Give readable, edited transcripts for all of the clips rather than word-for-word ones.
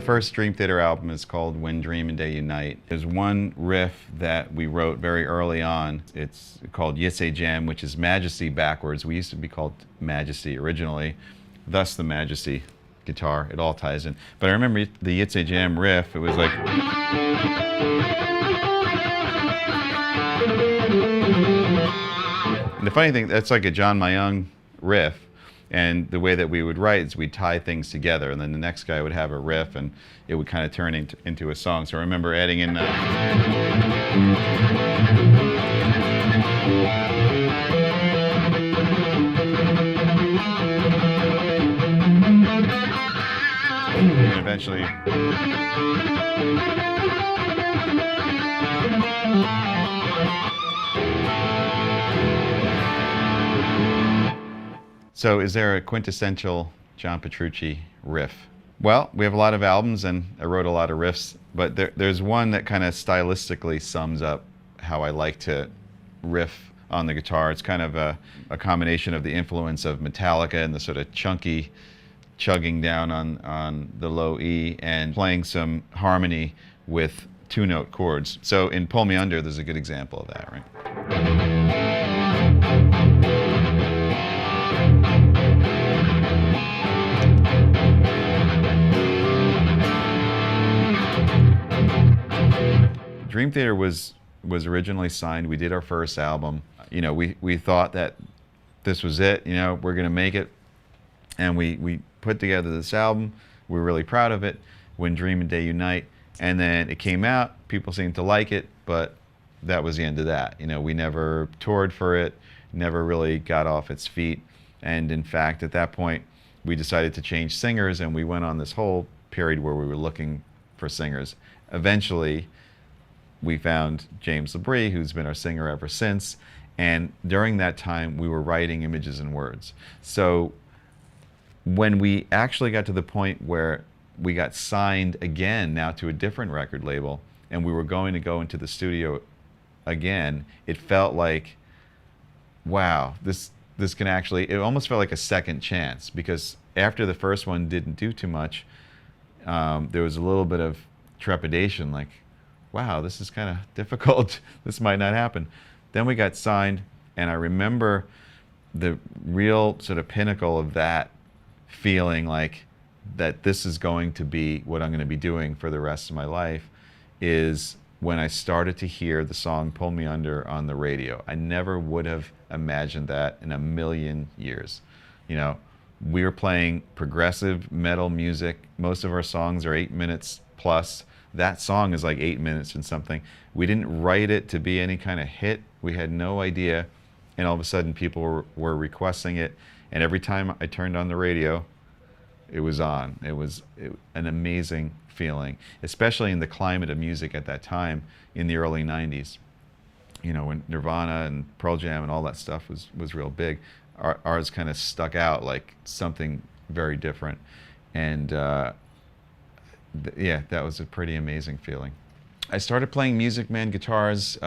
The first Dream Theater album is called When Dream and Day Unite. There's one riff that we wrote very early on. It's called Yitze Jam, which is Majesty backwards. We used to be called Majesty originally, thus the Majesty guitar. It all ties in. But I remember the Yitze Jam riff, it was like... And the funny thing, that's like a John Mayung riff. And the way that we would write is we'd tie things together, and then the next guy would have a riff, and it would kind of turn into a song. So I remember adding in... and eventually... So is there a quintessential John Petrucci riff? Well, we have a lot of albums and I wrote a lot of riffs, but there's one that kind of stylistically sums up how I like to riff on the guitar. It's kind of a combination of the influence of Metallica and the sort of chunky chugging down on the low E and playing some harmony with two-note chords. So in Pull Me Under, there's a good example of that, right? Dream Theater was originally signed. We did our first album. You know, we thought that this was it. You know, we're gonna make it, and we put together this album. We're really proud of it. When Dream and Day Unite, and then it came out. People seemed to like it, but that was the end of that. You know, we never toured for it. Never really got off its feet. And in fact, at that point, we decided to change singers, and we went on this whole period where we were looking for singers. Eventually, we found James Labrie, who's been our singer ever since, and during that time we were writing Images and Words. So when we actually got to the point where we got signed again now to a different record label and we were going to go into the studio again, it felt like, wow, this can actually, it almost felt like a second chance, because after the first one didn't do too much, there was a little bit of trepidation, like, wow, this is kind of difficult. This might not happen. Then we got signed, and I remember the real sort of pinnacle of that feeling like that this is going to be what I'm going to be doing for the rest of my life is when I started to hear the song Pull Me Under on the radio. I never would have imagined that in a million years. You know, we were playing progressive metal music. Most of our songs are 8 minutes plus. That song is like 8 minutes and something. We didn't write it to be any kind of hit. We had no idea. And all of a sudden people were requesting it. And every time I turned on the radio, it was on. It was an amazing feeling, especially in the climate of music at that time in the early 90s. You know, when Nirvana and Pearl Jam and all that stuff was real big. Ours kind of stuck out like something very different. And yeah, that was a pretty amazing feeling. I started playing Music Man guitars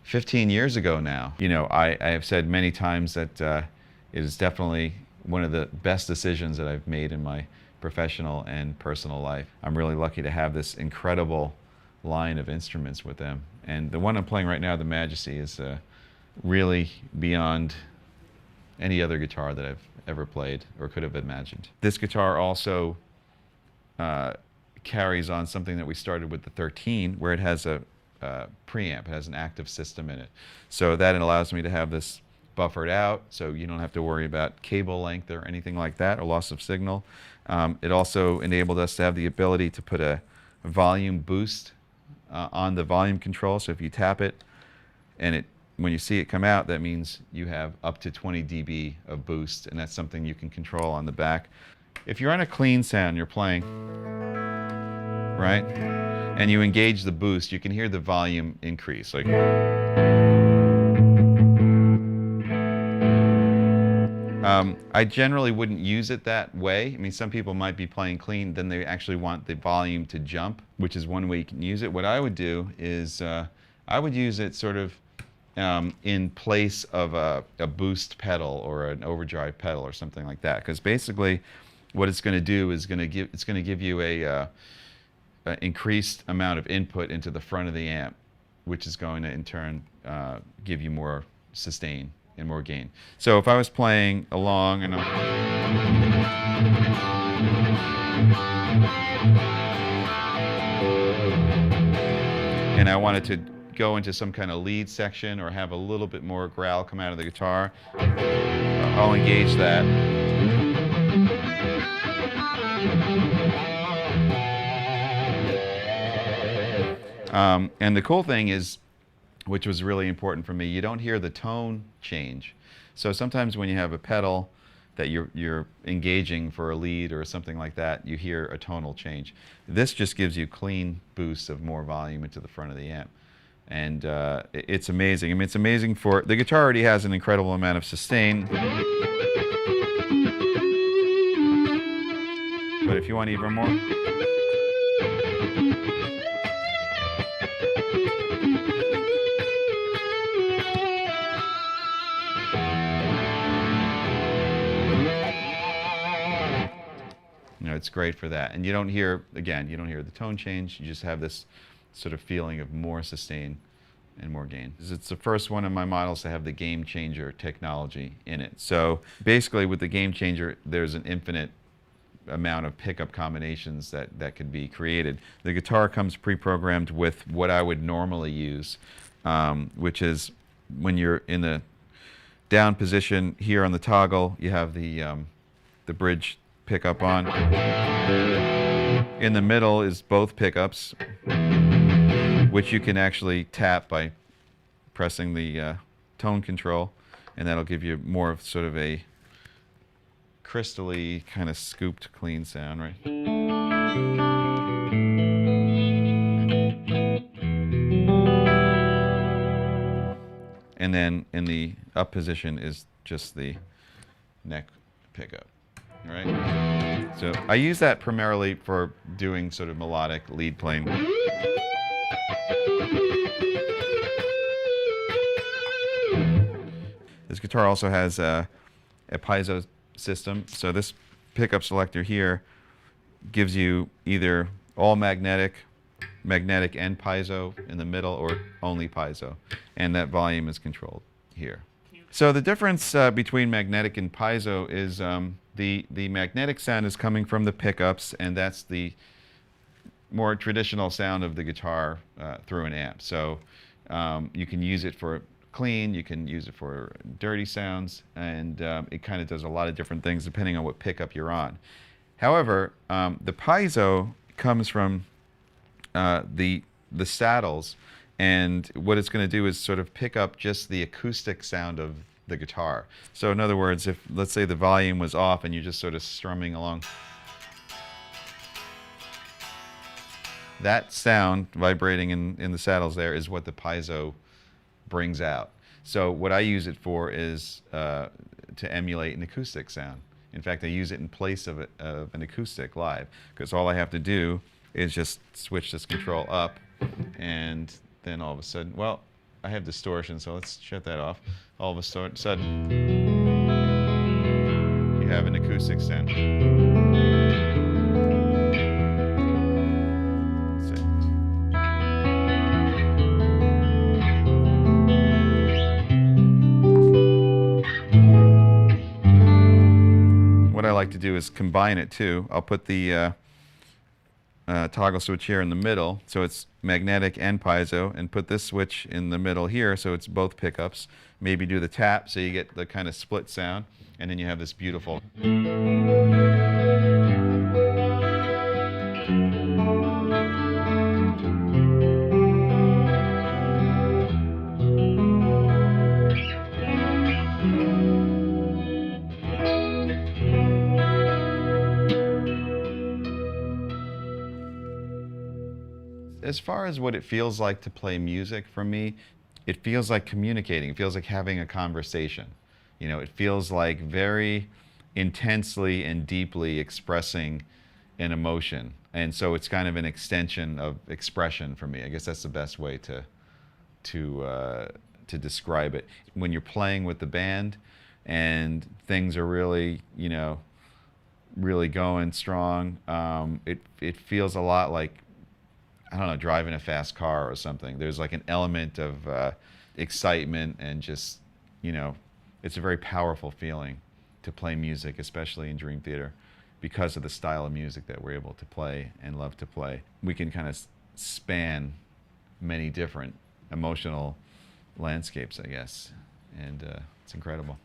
15 years ago now. You know, I have said many times that it is definitely one of the best decisions that I've made in my professional and personal life. I'm really lucky to have this incredible line of instruments with them. And the one I'm playing right now, the Majesty, is really beyond any other guitar that I've ever played or could have imagined. This guitar also carries on something that we started with the 13, where it has a preamp. It has an active system in it. So that allows me to have this buffered out, so you don't have to worry about cable length or anything like that, or loss of signal. It also enabled us to have the ability to put a volume boost on the volume control. So if you tap it, and when you see it come out, that means you have up to 20 dB of boost, and that's something you can control on the back. If you're on a clean sound, you're playing, right? And you engage the boost, you can hear the volume increase. Like, I generally wouldn't use it that way. I mean, some people might be playing clean, then they actually want the volume to jump, which is one way you can use it. What I would do is I would use it sort of in place of a boost pedal or an overdrive pedal or something like that. Because basically, what it's going to do is it's going to give you increased amount of input into the front of the amp, which is going to in turn give you more sustain and more gain. So if I was playing along and I wanted to go into some kind of lead section or have a little bit more growl come out of the guitar, I'll engage that. And the cool thing is, which was really important for me, you don't hear the tone change. So sometimes when you have a pedal that you're engaging for a lead or something like that, you hear a tonal change. This just gives you clean boosts of more volume into the front of the amp. And it's amazing. I mean, it's amazing for, the guitar already has an incredible amount of sustain. But if you want even more, it's great for that. And you don't hear, again, you don't hear the tone change. You just have this sort of feeling of more sustain and more gain. It's the first one of my models to have the Game Changer technology in it. So basically with the Game Changer, there's an infinite amount of pickup combinations that could be created. The guitar comes pre-programmed with what I would normally use, which is when you're in the down position here on the toggle, you have the bridge pickup on. In the middle is both pickups, which you can actually tap by pressing the tone control, and that'll give you more of sort of a crystally kind of scooped clean sound, right? And then in the up position is just the neck pickup. All right. So I use that primarily for doing sort of melodic lead playing. This guitar also has a piezo system. So this pickup selector here gives you either all magnetic and piezo in the middle, or only piezo. And that volume is controlled here. So the difference between magnetic and piezo is the magnetic sound is coming from the pickups, and that's the more traditional sound of the guitar through an amp. So you can use it for clean, you can use it for dirty sounds, and it kind of does a lot of different things depending on what pickup you're on. However, the piezo comes from the saddles, and what it's going to do is sort of pick up just the acoustic sound of the guitar. So in other words, if let's say the volume was off and you're just sort of strumming along, that sound vibrating in the saddles there is what the piezo brings out. So what I use it for is to emulate an acoustic sound. In fact, I use it in place of an acoustic live, because all I have to do is just switch this control up, and then all of a sudden, well, I have distortion, so let's shut that off. All of a sudden, you have an acoustic sound. Let's see. What I like to do is combine it too. I'll put the toggle switch here in the middle, so it's magnetic and piezo, and put this switch in the middle here, so it's both pickups. Maybe do the tap, so you get the kind of split sound, and then you have this beautiful. As far as what it feels like to play music for me, it feels like communicating. It feels like having a conversation. You know, it feels like very intensely and deeply expressing an emotion. And so it's kind of an extension of expression for me. I guess that's the best way to describe it. When you're playing with the band and things are really, you know, really going strong, it feels a lot like I don't know, driving a fast car or something. There's like an element of excitement and just, you know, it's a very powerful feeling to play music, especially in Dream Theater, because of the style of music that we're able to play and love to play. We can kind of span many different emotional landscapes, I guess, and it's incredible.